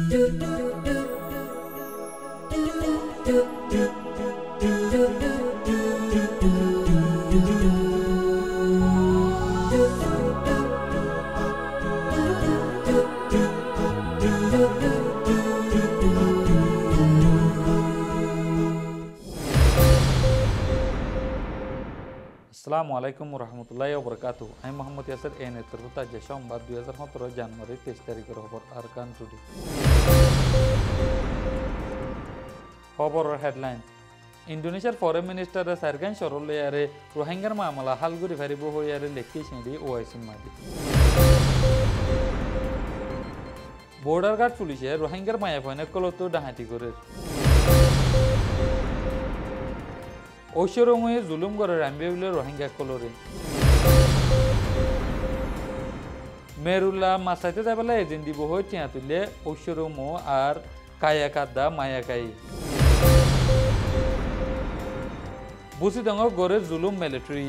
আসসালামু আলাইকুম রহমতুল্লাহি ওয়া বারাকাতুহু। আমি মোহাম্মদ ইয়াসির এ নেতৃত্বত যে সোমবার 2017 জানুয়ারি 23 তারিখের খবর আরকান টুডে। খবরের হেডলাইন: ইন্দোনেশিয়ার ফরেন মিনিস্টার সারগান সরলেয়ারে রোহিঙ্গার মামলা হালগুড়ি ফারিব হইয়ারে লেখি সিঁড়ি ওআইসি মাদি। বর্ডার গার্ড পুলিশে রোহিঙ্গার মায়া ফয়নে কলতো ডাহাতি করে। ঐশ্বরময়ে জুলুম করে রামবিলে রোহিঙ্গা কলরে। মেরুল্লাহ মাসাইতে যাবেলা এজেন্ট দিব হয়ে টিয়া তুললে ঐশ্বরম আর কায়া কাদা মায়া কাই। বুসি দঙ্গ গড়ে জুলুম মিলিটারি।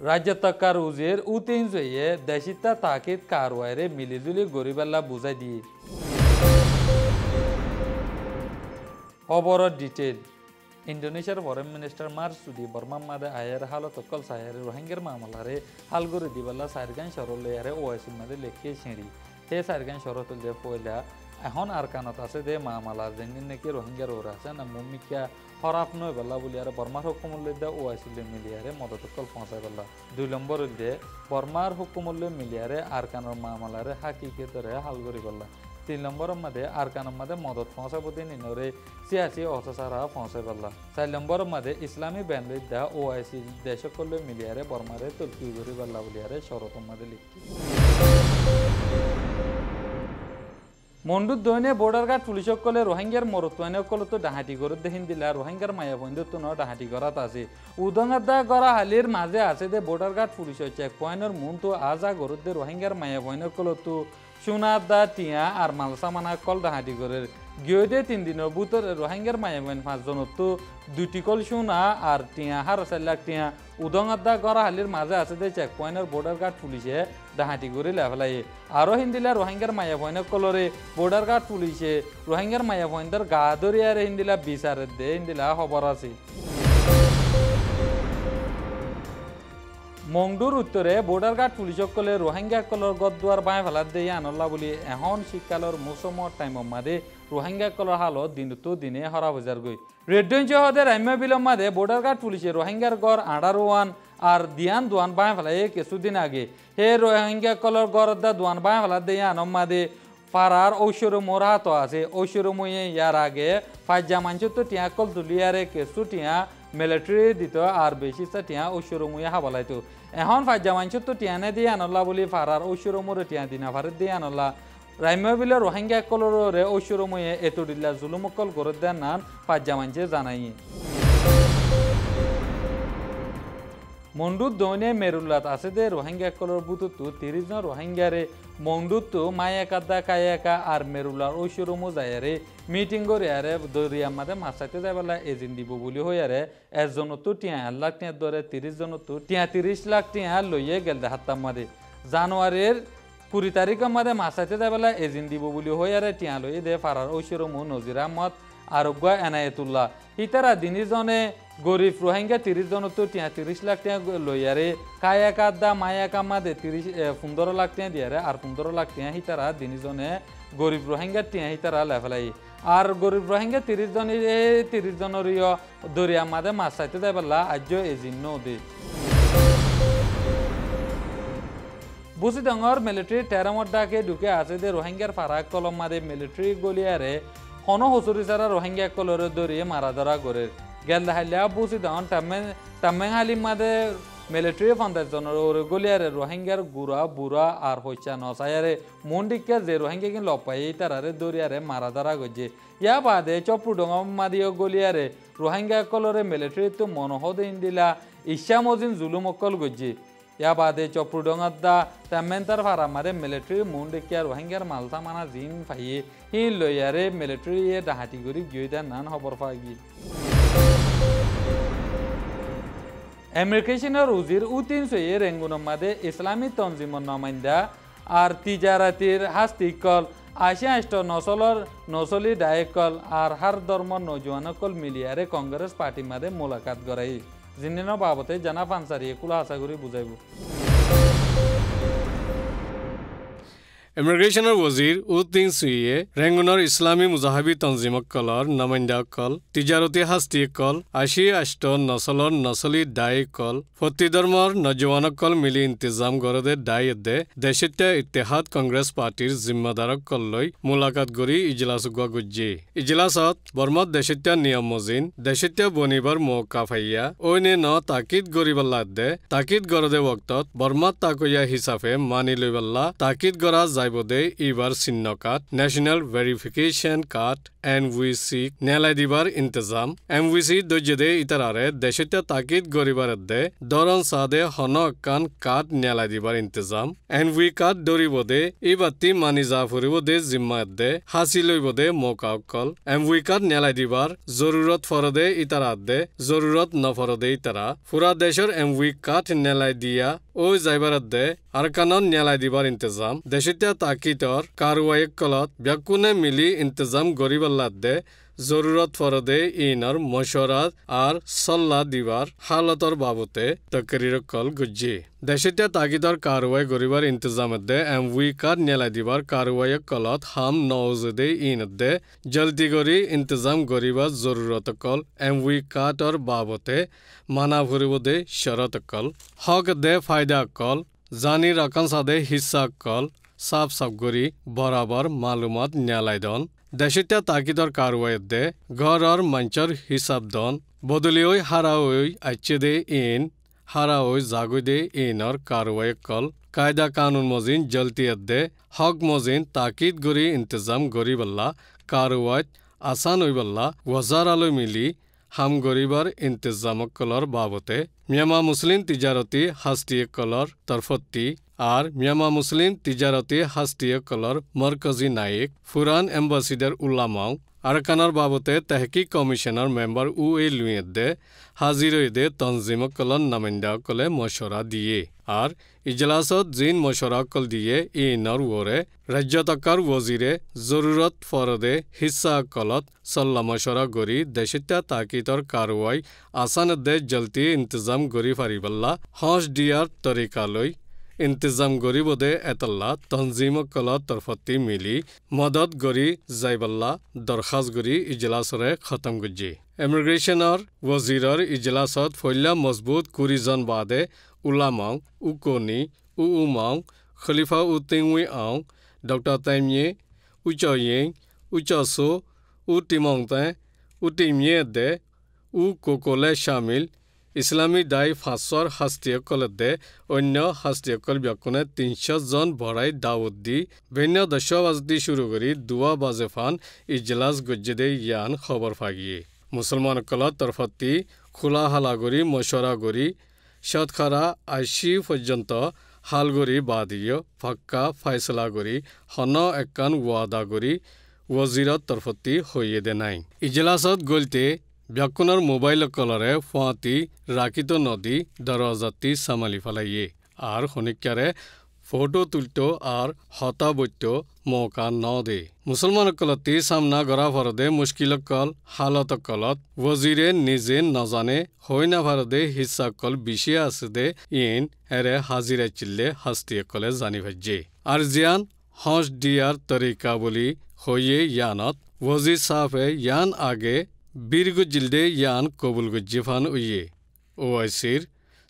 রাজ্য তক্কার উজির উতিন জয়ে দেশিতা তাকিদ কারওয়ারে মিলিজুলি গরিবাল্লা বুঝাই দিয়ে। খবরের ডিটেল: ইন্দোনেশিয়ার ফরেন মিনিস্টার মারসুদি বর্মা মাদে আয়ের হালত কল সায়ারে রোহিঙ্গার মামলারে হালগুড়ি দিবাল্লা সারগান সরলেয়ারে ওআইসি মাদে লেখিয়ে ছিঁড়ি। হে সারগান সরতুল যে পয়লা এখন আর কানত আছে দে মামলার যেদিন নাকি রোহিঙ্গার ওর আছে না মুমিকা হরাপ নয় বেলা বলি আর বর্মার হুকুমুল্লে ওআইসিলে মিলিয়ারে মদতকল পৌঁছাই বেলা। 2 নম্বর দে বর্মার হুকুমুল্লে মিলিয়ারে আর কানোর মামলারে হাকিকে ধরে হালগুড়ি বেলা। 3 নম্বরের মধ্যে আরকানের মধ্যে মদত পৌঁছাবো দিন নিনরে সিয়াসি অসসারা পৌঁছাই পারলা। 4 নম্বরের মধ্যে ইসলামী ব্যান্ডের দা ওআইসি দেশ করলে মিলিয়ারে বর্মারে তলকি করি পারলা বলিয়ারে শরতের মধ্যে লিখি। মন্ডুর দৈনে বর্ডার গার্ড পুলিশক কলে রোহিঙ্গার মরুত্বনে কলে তো ডাহাটি করে দেখিন দিলা রোহিঙ্গার মায়া বন্ধুত্ব ন ডাহাটি করাত আছে। উদঙ্গার দা গড়া হালির মাঝে আছে দে বর্ডার গার্ড পুলিশ চেক পয়েন্টের মন তো আজা গরুদ দে রোহিঙ্গার মায়া বন্ধের কলে তো সোনার দা টিয়া আর মালসা মানা কল ডাহাটি করে গিয়ে দে 3 দিনের বুতর রোহিঙ্গার মায়া বইন 5 জনত তো 2টি কল সোনা আর টিয়া 4 লাখ টিয়া উদঙ্গার দা গড়া হালির মাঝে আছে দে চেক পয়েন্টের বর্ডার গার্ড পুলিশে ডাহাটি করে লেফলাই। আরও হিন্দিলা রোহিঙ্গার মায়া বইনের কলরে বর্ডার গার্ড পুলিশে রোহিঙ্গার মায়া বইনদের গা ধরিয়ারে হিন্দিলা বিচারে দে হিন্দিলা খবর আছে। মংডুর উত্তরে বর্ডার গার্ড পুলিশক কলে রোহিঙ্গা কলর গদুয়ার বাঁয় ফেলার দিয়ে আনল্লা বলি এখন শীতকালের মৌসুমর টাইমের মাঝে রোহিঙ্গা কলর হালত দিনতো দিনে হরা বাজার গই। রেড্ডন চহদের রাম্য বিলম মাঝে বর্ডার গার্ড পুলিশে রোহিঙ্গার গড় আড়ারোয়ান আর দিয়ান দোয়ান বাঁয় ফেলাই কিছুদিন আগে হে রোহিঙ্গা কলর গড় দা দোয়ান বাঁয় ফেলার দিয়ে আনম মাঝে পাড়ার ঐশ্বরমর হাত আছে। ঐশ্বরময়ে ইয়ার আগে ফাইজা মাঞ্চ তো টিয়া কল তুলিয়ারে কেসু টিয়া মিলিটারি দিত আর বেশি টিয়া ঐশ্বরময়ে হাবালাইতো। এখন ফাইজা মাঞ্চ তো টিয়ানে দিয়ে আনল্লা বলি পাড়ার ঐশ্বরমরে টিয়া দিনা ফারের দিয়ে আনল্লা রাম্য বিলে রোহিঙ্গা কলরে ঐশ্বরময়ে এতদিল্লা জুলুমকল গড়ে দেন নান ফাইজা মাঞ্চে জানাই। মন্ডুর দৈনে মেরুল্লাত আছে দে রোহিঙ্গা কলর বুতুতু 30 জন রোহিঙ্গারে মন্ডুত মায়া কাদা কায়াকা আর মেরুল্লার ঐশ্বরমো যায়ারে মিটিং করে আরে দরিয়া মাঝে মাছাইতে যাবেলা এজেন্ট দিব বলি হইয়ারে একজনতো 1 লাখ টিয়া ধরে 30 জনতো 30 লাখ টিয়া লইয়ে গেল হাত্তার মাঝে। জানুয়ারির 20 তারিখের মাঝে মাছাইতে যাবেলা এজেন্ট দিব বলি হইয়ারে টিয়া লইয়ে দে ফারার ঐশ্বরমো নজির আহমদ আরোগ্য এনায়েতুল্লাহ ইতারা দিনিজনে গরিব রোহিঙ্গা 30 জনতো 30 লাখ টিয়া লইয়ারে কায়া কাদা মায়া কামাদে 15 লাখ টিয়া দিয়ারে আর 15 লাখ টিয়া হিতারা দিনিজনে গরিব রোহিঙ্গা টিয়া হিতারা লেফেলাই। আর গরিব রোহিঙ্গা 30 জনের দরিয়া মাঝে মাছ চাইতে যাই পারলা আজ এজিন্ন দে। বুসিডঙ্গর মিলিটারি টেরামর ডাকে ঢুকে আছে দে রোহিঙ্গার ফারাক কলম মাদে মিলিটারি গলিয়ারে হন হসুরি ছাড়া রোহিঙ্গা কলরে দরিয়ে মারা ধরা করে গেল হাইলিয়া বুসিডঙ্গর টামেং হালিম মাদে মিলিটারি 50 জনের গলিয়ারে রোহিঙ্গার গুড়া বুড়া আর হইচা নসায়ারে মন্ডিকা যে রোহিঙ্গা কিন লপাই তারারে দরিয়ারে মারা ধরা গজে। ইয়া বাদে চপুডঙ্গ মাদিও গলিয়ারে রোহিঙ্গা কলরে মিলিটারি তো মনোহদ ইন্দিলা ইশা মজিন জুলুমকল গজে। ইয়া বাদে চপুডঙ্গার দা তেমেন্তার ফারা মারে মিলিটারি মন্ডিকা রোহিঙ্গার মালতা মানা জিন ফাইয়ে হি লইয়ারে মিলিটারি ডাহাতি করি গিয়ে দেন নান খবর পাগি। আমেরিকার উজির উতিন সইয়ে রেঙ্গুনের মাঝে ইসলামী তঞ্জিমর নমাইন্দা আর তিজারাতির হাস্তিকল 88 নসলি ডায়কল আর হার ধর্ম নজওয়ানকল মিলিয়ারে কংগ্রেস পার্টি মাঝে মোলাকাত করাই জিনিন বাবতে জানা পানসারি একুলা আশা করি বুঝাইব ইমিগ্ৰেশনৰ वजीर উদ্দিন সুইয়ে ৰেংগুনৰ ইছলামী মুজাহাবী তঞ্জিমকলৰ নমাইণ্ডাকল তিজাৰতী হাস্তিকল 88 নচলৰ নচলি দায়কল ফতি ধৰ্মৰ নজৱানকল মিলি ইন্তিজাম গৰদে দায়দে দেশিতা ইত্তেহাদ কংগ্ৰেছ পাৰ্টিৰ জিম্মাদাৰকল লৈ মুলাকাত কৰি ইজলাস গুজি ইজলাসত বৰ্মত দেশিতা নিয়ম মজিন দেশিতা বনিবৰ মৌকা ফাইয়া ওইনে ন তাকিদ গৰিবল্লাদে তাকিদ গৰদে वक्तत বৰ্মত তাকয়া হিচাপে মানি লৈবল্লা তাকিদ গৰা যাইবদে ইবাৰ চিহ্নকাত ন্যাশনাল ভেরিফিকেশন কার্ড NVC নেলাই দিবার ইন্তজাম MVC দজ্জেদে ইতারারে দেশিতা তাকিদ গরিবারদে দরন সাদে হনকান কার্ড নেলাই দিবার ইন্তজাম NV কার্ড দরিবদে ইবাতি মানি যা ফুরিবদে জিম্মাদে হাসিল লইবদে মৌকাকল MV কার্ড নেলাই দিবার জরুরত ফরদে ইতারাদে জরুরত নফরদে ইতারা পুরা দেশের MV কার্ড নেলাই দিয়া ওই যাইবারদে আরকানন নেলাই দিবার ইন্তজাম দেশিতা তাকিদর কারওয়াই কলত ব্যাকুনে মিলি ইন্তজাম গরিবাল্লাদে জরুরত ফরদে ইনর মশরাত আর সল্লা দিবার হালতর বাবতে তকরির কল গুজি দেশিতা তাকিদর কারওয়াই গরিবার ইন্তজামদে MV কার্ড নেলাই দিবার কারওয়াই কলত হাম নওজদে ইনদে জলদি গরি ইন্তজাম গরিবার জরুরত কল MV কার্ডর বাবতে মানা ভরিবদে শরত কল হক দে ফায়দা কল জানি রকম সাদে হিস্সা কল সাফ গরি বরাবর মালুমাত নেলাইদন দেশিতা তাকিদর কারওয়াইদে ঘরর মঞ্চর হিসাব দন বদলিওই হারাওই আচ্ছেদে ইন হারাওই জাগুদে ইনর কারওয়াই কল কায়দা কানুন মজিন জলতিয়াদে হক মজিন তাকিদ গরি ইন্তজাম গরিবল্লা কারওয়াইত আসান হইবল্লা ওয়াজারালো মিলি হাম গরিবার ইন্তজামকলর বাবতে মিয়ামা মুসলিম তিজারতি হাস্তিয়কলর তরফতি আর মিয়ামা মুসলিম তিজারতি হাস্তিয়কলর মরকজি নায়ক ফুরান এম্বাসিডার উল্লামাও আরকানর বাবতে তহকিক কমিশনার মেম্বার UA লুয়েদে হাজিরইদে তঞ্জিমকলর নামাইন্দাকলে মশরা দিয়ে আর ইজলাসত জিন মশরাকল দিয়ে ইনর ওরে রাজ্যতকার ওজিরে জরুরত ফরদে হিস্সা কলত সল্লা মশরা গরি দেশিতা তাকিতর কারওয়াই আসানদে জলতি ইন্তজাম গরি ফারিবাল্লা হস দিয়ার তরিকালৈ ইন্তজাম গরিবদে এতল্লা তঞ্জিমকল তরফতি মিলি মদত গরি যাইবাল্লা দরখাস্ত গরি ইজলাসরে খতম গুজি ইমিগ্ৰেশনৰ वजीरर ইজলাসত ফৈল্লা মজবুত কুৰিজন বাদে উলামাও উকনি উমাও খলিফা উতিংউই আও ডক্টর তাইমিয়ে উচয়েং উচসো উটিমংতে উটিমিয়ে দে কোকলে শামিল ইসলামী দায় ফাঁসর হাস্তিয়কলদে অন্য হাস্তিয়কল ব্যাকুনে 300 জন ভৰাই দাউদ দি ভিন্ন 10 বাজদি শুরু করি দুয়া বাজেফান ইজলাস গজ্জেদে ইয়ান খবর ফাগিয়ে মুসলমানকলত তরফতি খোলা হালাগরি মশরাগরি শতকরা 80 পর্যন্ত হালগরি বাদিয় ফাক্কা ফাইসলা গরি হন একান ওয়াদা গরি ওয়াজিরত তরফতি হইয়ে দে নাই ইজলাসত গলতে ব্যাকুণৰ মোবাইল কলৰে ফুৱাতি ৰাকিত নদী দৰজাতি সামালি ফেলাইয়ে আর শনিকারে ফটো তুলতো আর হতাবত্য মৌকা ন দে মুসলমানকলতি সামনা গড়া ভরদে মুশকিলকল হালতকলত ওজিরে নিজে নজানে হই না ভারদে হিসাকল বেশি আছে দে ইন এরে হাজিরা চিল্লে হাস্তিয়কলে জানি ভাজ্যে আর জিয়ান হস দিয়ার তরিকা বলি হইয়ে ইয়ানত ওজি সাফে ইয়ান আগে বীরগু জিলদে ইয়ান কবুল গুজিফান উইয়ে ওয়াইসির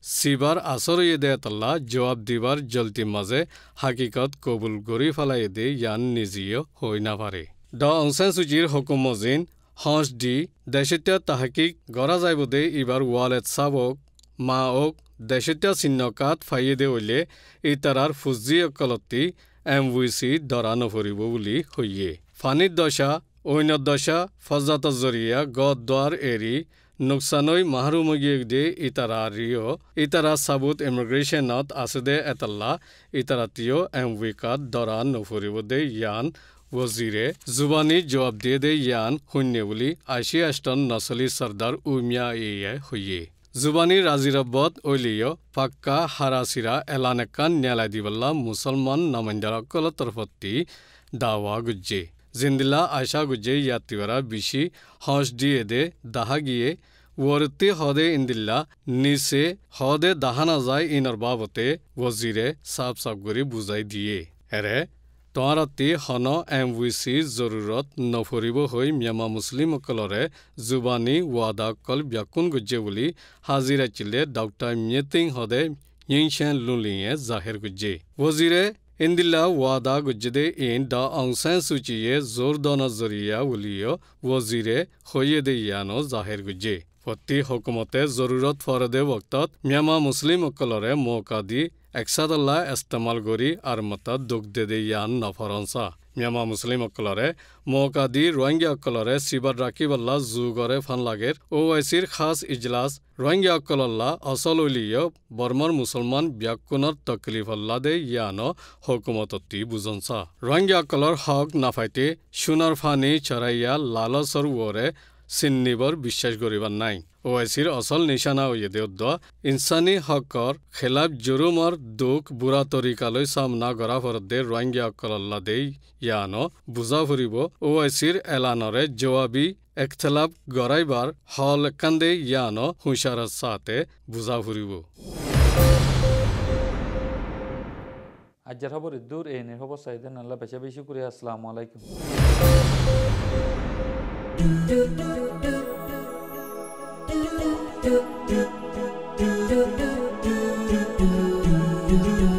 সিবার আসর দে তল্লা জবাব দিবার জলতি মাঝে হাকিকত কবুল গরি ফেলাই দে ইয়ান নিজিও হই না পারে ড অংসান সুজির হুকুম মজিন হস দি দেশিতা তাহাকিক গড়া যাইব দে ইবার ওয়ালেট সাবক মা ওক দেশিতা চিহ্নকাত ফাইয়ে দে হইলে ইতারার ফুজি অকলতি MVC ধরা নফরিব বুলি হইয়ে ফানির দশা অন্য দশা ফজাত জরিয়া গদ্বার এরি নুকসানই মাহরুমগিয়ে দে ইতারারিও ইতারা সাবুত ইমিগ্রেশনত আছে দে এতাল্লা ইতারাতিও MV কাত ধরা নফরিব দে ইয়ান ওজিরে জুবানি জবাব দিয়ে দে ইয়ান শূন্য বুলি 88 নচলি সর্দার উমিয়া হইয়ে জুবানি রাজিরাব্বত ওইলিও পাক্কা হারাসিরা এলানেকান ন্যালাই দিবল্লা মুসলমান নামাইন্দারকল তরফতি দাওয়া গুজ্জে জিন্দিল্লা আয়সা গুজ্জে ইয়াত্তিবারা বিশি হস দিয়ে দে দাহা গিয়ে ওরতি হদে ইন্দিল্লা নিচে হদে দাহানা যায় ইনর বাবতে ওজিরে সাফ সাফ করে বুঝাই দিয়ে এরে তোমারাতি হন এমভিসি জরুরত নফরিব হৈ মিয়ামা মুসলিমসকলরে জুবানি ওয়াদাকল ব্যাকুন গুজ্জে বুলি হাজিরা চিলে ডক্টর মিয়েতিং হদে ইংশেন লুলিয়ে জাহের গুজ্জে ওজিরে ইন্দিল্লা ওয়াদা গুজ্জেদে ইন দা অংসান সুচিয়ে জোর দনা জরিয়া উলিও ওজিরে হইয়ে দে ইয়ানো জাহের গুজ্জে প্রতি হকুমতে জরুরত ফরদে বক্তত মিয়ামা মুসলিমসকলরে মৌকা দি একসাদল্লা ইস্তেমাল করি আর মতা দুঃখ দে ইয়ান নফরনসা মিয়ামা মুসলিমসকলরে মৌকা দি রোহিঙ্গাসকলরে সিবাদ রাখিবল্লা জুগরে ফান লাগের ওআইসির খাস ইজলাস রোহিঙ্গাসকলল্লা অসল উলিয় বর্মর মুসলমান ব্যাকুণর তকলিফল্লা দে ইয়ানো হকুমততি বুজনসা রোহিঙ্গাসকলর হক নাফাইতে সোনার ফানি চড়াইয়া লালচর ওরে চিন্নিবৰ বিশ্বাস কৰিবাৰ নাই ওআইসিৰ অসল নিশানা হইয়ে দেউদ্দ ইনসানি হকৰ খেলাফ জুৰুমৰ দুখ বুঢ়া তৰিকালৈ সামনা কৰা ফৰদে ৰোহিঙ্গাসকলল্লা দেই ইয়ানো বুজা ফুৰিব ওআইসিৰ এলানৰে জবাবি একতলাপ গড়াইবাৰ হল কান্দে ইয়ানো হুঁশাৰত সাথে বুজা ফুৰিব আজ্জার খবর দূর এই খবর চাইদেন আল্লাহ বেশি বেশি করে আসসালামু আলাইকুম do do do do do do do do do do